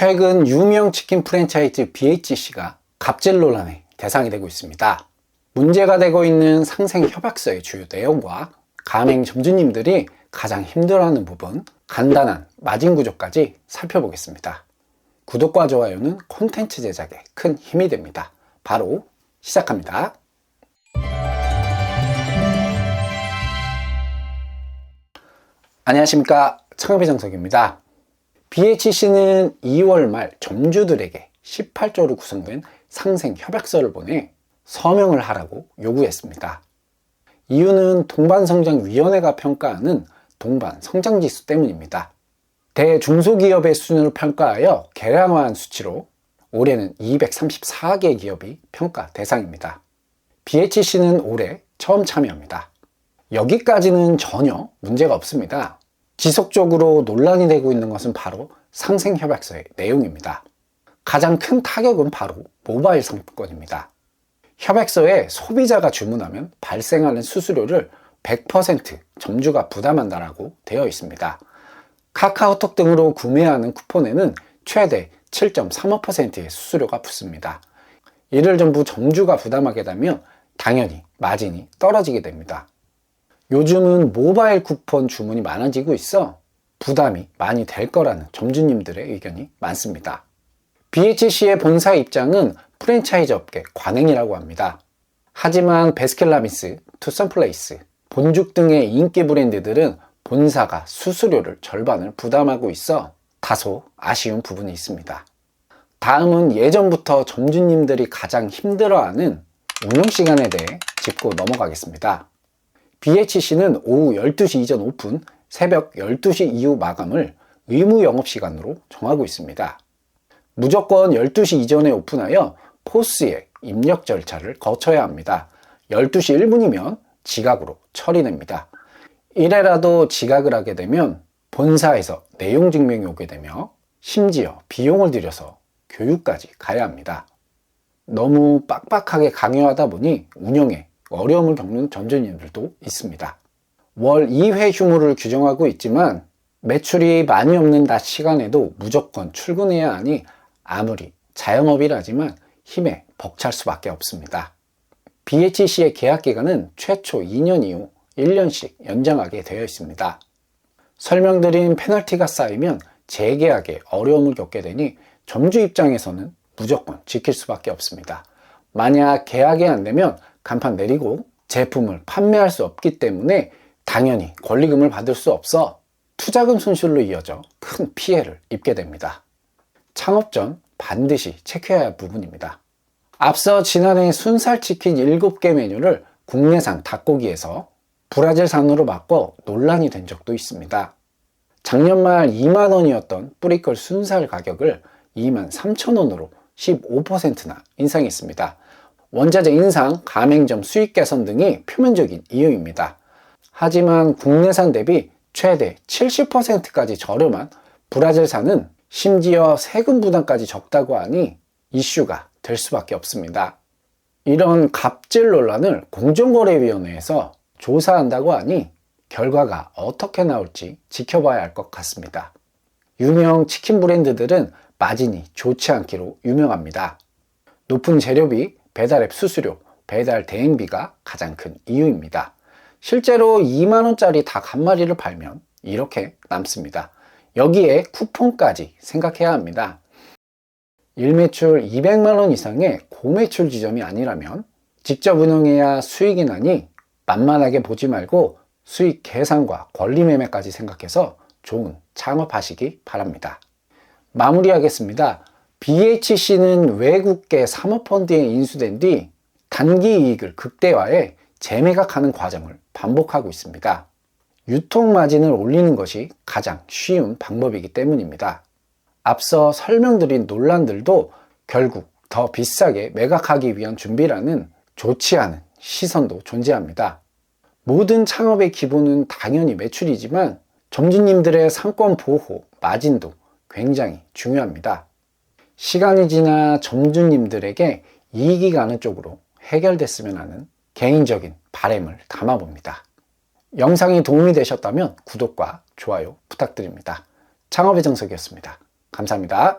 최근 유명 치킨 프랜차이즈 BHC가 갑질 논란의 대상이 되고 있습니다. 문제가 되고 있는 상생 협약서의 주요 내용과 가맹 점주님들이 가장 힘들어하는 부분, 간단한 마진 구조까지 살펴보겠습니다. 구독과 좋아요는 콘텐츠 제작에 큰 힘이 됩니다. 바로 시작합니다. 안녕하십니까, 창업의 정석입니다. BHC는 2월 말 점주들에게 18조로 구성된 상생 협약서를 보내 서명을 하라고 요구했습니다. 이유는 동반성장위원회가 평가하는 동반성장지수 때문입니다. 대중소기업의 수준을 평가하여 개량화한 수치로 올해는 234개 기업이 평가 대상입니다. BHC는 올해 처음 참여합니다. 여기까지는 전혀 문제가 없습니다. 지속적으로 논란이 되고 있는 것은 바로 상생협약서의 내용입니다. 가장 큰 타격은 바로 모바일 상품권입니다. 협약서에 소비자가 주문하면 발생하는 수수료를 100% 점주가 부담한다라고 되어 있습니다. 카카오톡 등으로 구매하는 쿠폰에는 최대 7.35%의 수수료가 붙습니다. 이를 전부 점주가 부담하게 되면 당연히 마진이 떨어지게 됩니다. 요즘은 모바일 쿠폰 주문이 많아지고 있어 부담이 많이 될 거라는 점주님들의 의견이 많습니다. BHC의 본사 입장은 프랜차이즈 업계 관행이라고 합니다. 하지만 베스킨라빈스, 투썸플레이스, 본죽 등의 인기 브랜드들은 본사가 수수료를 절반을 부담하고 있어 다소 아쉬운 부분이 있습니다. 다음은 예전부터 점주님들이 가장 힘들어하는 운영시간에 대해 짚고 넘어가겠습니다. BHC는 오후 12시 이전 오픈, 새벽 12시 이후 마감을 의무 영업시간으로 정하고 있습니다. 무조건 12시 이전에 오픈하여 포스의 입력 절차를 거쳐야 합니다. 12시 1분이면 지각으로 처리됩니다. 이래라도 지각을 하게 되면 본사에서 내용 증명이 오게 되며 심지어 비용을 들여서 교육까지 가야 합니다. 너무 빡빡하게 강요하다 보니 운영에 어려움을 겪는 점주님들도 있습니다. 월 2회 휴무를 규정하고 있지만 매출이 많이 없는 낮 시간에도 무조건 출근해야 하니 아무리 자영업이라지만 힘에 벅찰 수밖에 없습니다. BHC의 계약 기간은 최초 2년 이후 1년씩 연장하게 되어 있습니다. 설명드린 페널티가 쌓이면 재계약에 어려움을 겪게 되니 점주 입장에서는 무조건 지킬 수밖에 없습니다. 만약 계약이 안 되면 간판 내리고 제품을 판매할 수 없기 때문에 당연히 권리금을 받을 수 없어 투자금 손실로 이어져 큰 피해를 입게 됩니다. 창업 전 반드시 체크해야 할 부분입니다. 앞서 지난해 순살치킨 7개 메뉴를 국내산 닭고기에서 브라질산으로 바꿔 논란이 된 적도 있습니다. 작년 말 2만원이었던 뿌리걸 순살 가격을 23,000원으로 15%나 인상했습니다. 원자재 인상, 가맹점 수익 개선 등이 표면적인 이유입니다. 하지만 국내산 대비 최대 70%까지 저렴한 브라질산은 심지어 세금 부담까지 적다고 하니 이슈가 될 수밖에 없습니다. 이런 갑질 논란을 공정거래위원회에서 조사한다고 하니 결과가 어떻게 나올지 지켜봐야 할 것 같습니다. 유명 치킨 브랜드들은 마진이 좋지 않기로 유명합니다. 높은 재료비, 배달앱 수수료, 배달 대행비가 가장 큰 이유입니다. 실제로 2만원짜리 닭 한 마리를 팔면 이렇게 남습니다. 여기에 쿠폰까지 생각해야 합니다. 일매출 200만원 이상의 고매출 지점이 아니라면 직접 운영해야 수익이 나니 만만하게 보지 말고 수익 계산과 권리 매매까지 생각해서 좋은 창업하시기 바랍니다. 마무리하겠습니다. BHC는 외국계 사모펀드에 인수된 뒤 단기 이익을 극대화해 재매각하는 과정을 반복하고 있습니다. 유통 마진을 올리는 것이 가장 쉬운 방법이기 때문입니다. 앞서 설명드린 논란들도 결국 더 비싸게 매각하기 위한 준비라는 좋지 않은 시선도 존재합니다. 모든 창업의 기본은 당연히 매출이지만 점주님들의 상권 보호, 마진도 굉장히 중요합니다. 시간이 지나 점주님들에게 이익이 가는 쪽으로 해결됐으면 하는 개인적인 바람을 담아봅니다. 영상이 도움이 되셨다면 구독과 좋아요 부탁드립니다. 창업의 정석이었습니다. 감사합니다.